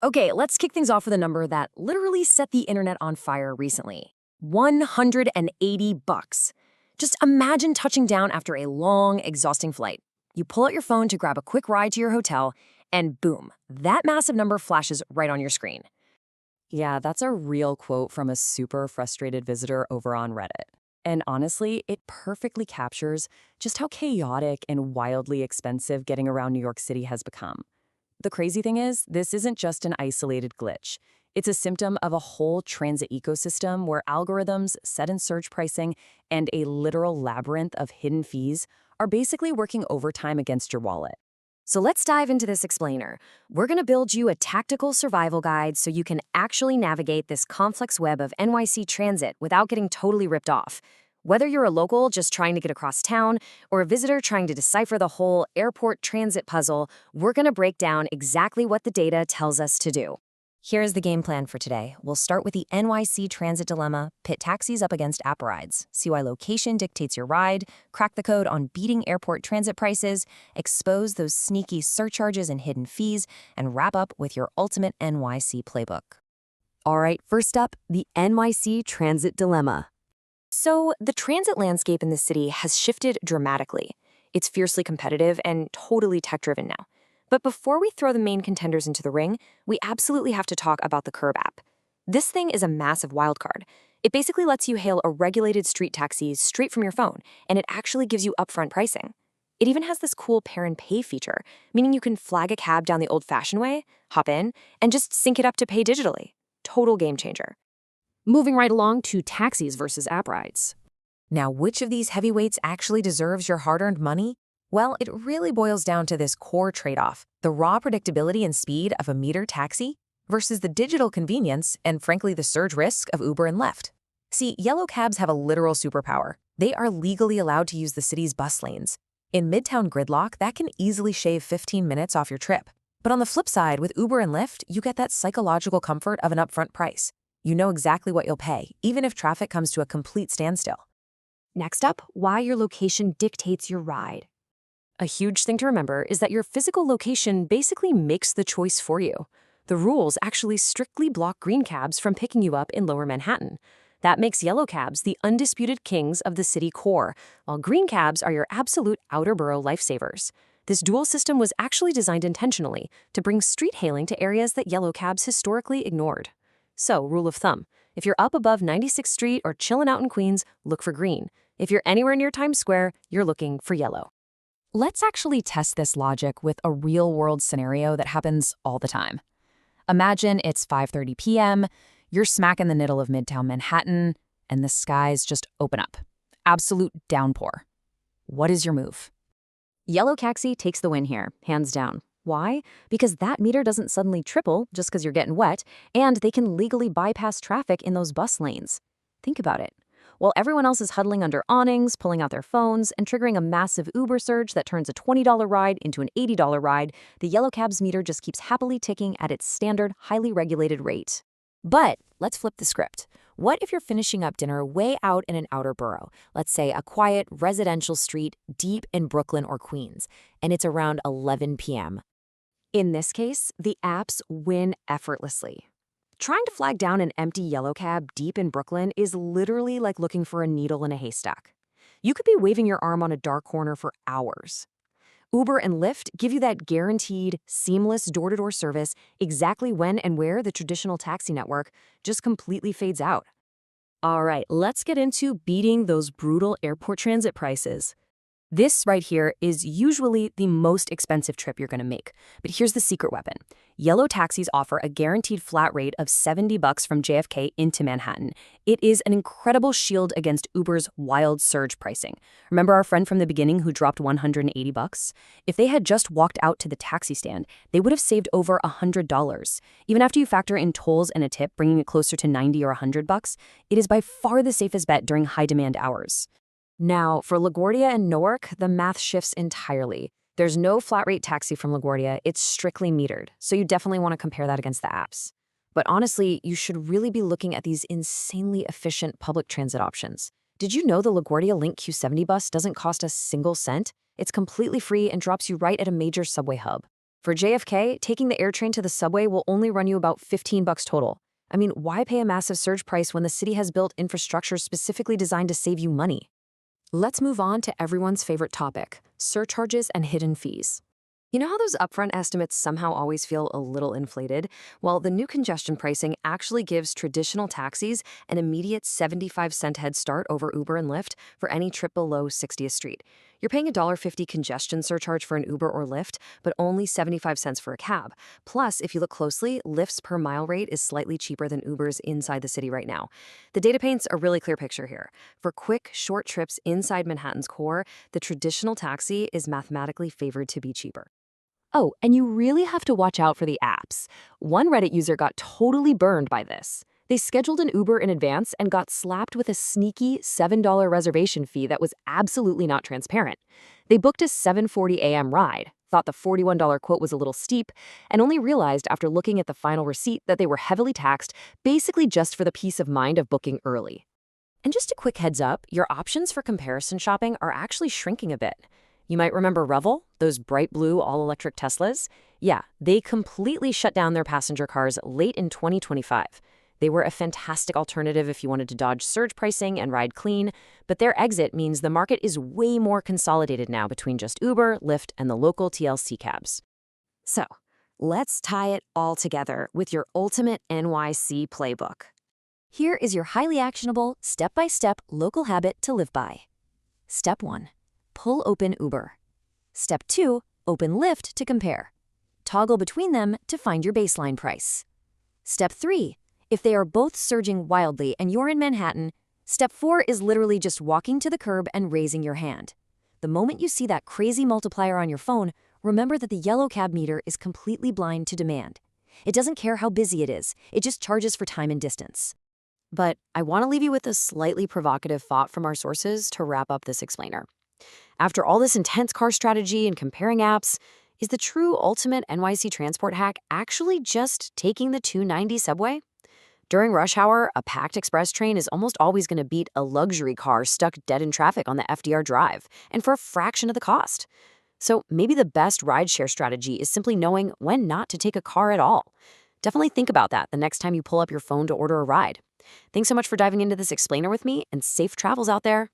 Okay, let's kick things off with a number that literally set the internet on fire recently. 180 bucks. Just imagine touching down after a long, exhausting flight. You pull out your phone to grab a quick ride to your hotel, and boom, that massive number flashes right on your screen. Yeah, that's a real quote from a super frustrated visitor over on Reddit. And honestly, it perfectly captures just how chaotic and wildly expensive getting around New York City has become. The crazy thing is, this isn't just an isolated glitch. It's a symptom of a whole transit ecosystem where algorithms, set and surge pricing, and a literal labyrinth of hidden fees are basically working overtime against your wallet. So let's dive into this explainer. We're going to build you a tactical survival guide so you can actually navigate this complex web of NYC transit without getting totally ripped off. Whether you're a local just trying to get across town or a visitor trying to decipher the whole airport transit puzzle, we're going to break down exactly what the data tells us to do. Here's the game plan for today. We'll start with the NYC transit dilemma, pit taxis up against app rides, see why location dictates your ride, crack the code on beating airport transit prices, expose those sneaky surcharges and hidden fees, and wrap up with your ultimate NYC playbook. All right, first up, the NYC transit dilemma. So, the transit landscape in the city has shifted dramatically. It's fiercely competitive and totally tech-driven now. But before we throw the main contenders into the ring, we absolutely have to talk about the Curb app. This thing is a massive wildcard. It basically lets you hail a regulated street taxi straight from your phone, and it actually gives you upfront pricing. It even has this cool pair and pay feature, meaning you can flag a cab down the old-fashioned way, hop in, and just sync it up to pay digitally. Total game changer. Moving right along to taxis versus app rides. Now, which of these heavyweights actually deserves your hard-earned money? Well, it really boils down to this core trade-off, the raw predictability and speed of a meter taxi versus the digital convenience and, frankly, the surge risk of Uber and Lyft. See, yellow cabs have a literal superpower. They are legally allowed to use the city's bus lanes. In Midtown gridlock, that can easily shave 15 minutes off your trip. But on the flip side, with Uber and Lyft, you get that psychological comfort of an upfront price. You know exactly what you'll pay, even if traffic comes to a complete standstill. Next up, why your location dictates your ride. A huge thing to remember is that your physical location basically makes the choice for you. The rules actually strictly block green cabs from picking you up in Lower Manhattan. That makes yellow cabs the undisputed kings of the city core, while green cabs are your absolute outer borough lifesavers. This dual system was actually designed intentionally to bring street hailing to areas that yellow cabs historically ignored. So, rule of thumb, if you're up above 96th Street or chilling out in Queens, look for green. If you're anywhere near Times Square, you're looking for yellow. Let's actually test this logic with a real-world scenario that happens all the time. Imagine it's 5:30 p.m., you're smack in the middle of Midtown Manhattan, and the skies just open up. Absolute downpour. What is your move? Yellow taxi takes the win here, hands down. Why? Because that meter doesn't suddenly triple just because you're getting wet, and they can legally bypass traffic in those bus lanes. Think about it. While everyone else is huddling under awnings, pulling out their phones, and triggering a massive Uber surge that turns a $20 ride into an $80 ride, the yellow cab's meter just keeps happily ticking at its standard, highly regulated rate. But let's flip the script. What if you're finishing up dinner way out in an outer borough, let's say a quiet, residential street deep in Brooklyn or Queens, and it's around 11 p.m.? In this case, the apps win effortlessly. Trying to flag down an empty yellow cab deep in Brooklyn is literally like looking for a needle in a haystack. You could be waving your arm on a dark corner for hours. Uber and Lyft give you that guaranteed, seamless door-to-door service exactly when and where the traditional taxi network just completely fades out. All right, let's get into beating those brutal airport transit prices. This right here is usually the most expensive trip you're going to make. But here's the secret weapon. Yellow taxis offer a guaranteed flat rate of $70 from JFK into Manhattan. It is an incredible shield against Uber's wild surge pricing. Remember our friend from the beginning who dropped $180? If they had just walked out to the taxi stand, they would have saved over $100. Even after you factor in tolls and a tip, bringing it closer to $90 or $100, it is by far the safest bet during high-demand hours. Now, for LaGuardia and Newark, the math shifts entirely. There's no flat-rate taxi from LaGuardia, it's strictly metered, so you definitely want to compare that against the apps. But honestly, you should really be looking at these insanely efficient public transit options. Did you know the LaGuardia Link Q70 bus doesn't cost a single cent? It's completely free and drops you right at a major subway hub. For JFK, taking the AirTrain to the subway will only run you about $15 total. I mean, why pay a massive surge price when the city has built infrastructure specifically designed to save you money? Let's move on to everyone's favorite topic, surcharges and hidden fees. You know how those upfront estimates somehow always feel a little inflated? Well, the new congestion pricing actually gives traditional taxis an immediate 75-cent head start over Uber and Lyft for any trip below 60th Street. You're paying a $1.50 congestion surcharge for an Uber or Lyft, but only 75 cents for a cab. Plus, if you look closely, Lyft's per mile rate is slightly cheaper than Uber's inside the city right now. The data paints a really clear picture here. For quick, short trips inside Manhattan's core, the traditional taxi is mathematically favored to be cheaper. Oh, and you really have to watch out for the apps. One Reddit user got totally burned by this. They scheduled an Uber in advance and got slapped with a sneaky $7 reservation fee that was absolutely not transparent. They booked a 7:40 a.m. ride, thought the $41 quote was a little steep, and only realized after looking at the final receipt that they were heavily taxed, basically just for the peace of mind of booking early. And just a quick heads up, your options for comparison shopping are actually shrinking a bit. You might remember Revel, those bright blue all-electric Teslas? Yeah, they completely shut down their passenger cars late in 2025. They were a fantastic alternative if you wanted to dodge surge pricing and ride clean, but their exit means the market is way more consolidated now between just Uber, Lyft, and the local TLC cabs. So, let's tie it all together with your ultimate NYC playbook. Here is your highly actionable, step-by-step local habit to live by. Step 1. Pull open Uber. Step 2, open Lyft to compare. Toggle between them to find your baseline price. Step 3, if they are both surging wildly and you're in Manhattan, step 4 is literally just walking to the curb and raising your hand. The moment you see that crazy multiplier on your phone, remember that the yellow cab meter is completely blind to demand. It doesn't care how busy it is, it just charges for time and distance. But I want to leave you with a slightly provocative thought from our sources to wrap up this explainer. After all this intense car strategy and comparing apps, is the true ultimate NYC transport hack actually just taking the 290 subway? During rush hour, a packed express train is almost always going to beat a luxury car stuck dead in traffic on the FDR Drive, and for a fraction of the cost. So maybe the best rideshare strategy is simply knowing when not to take a car at all. Definitely think about that the next time you pull up your phone to order a ride. Thanks so much for diving into this explainer with me, and safe travels out there.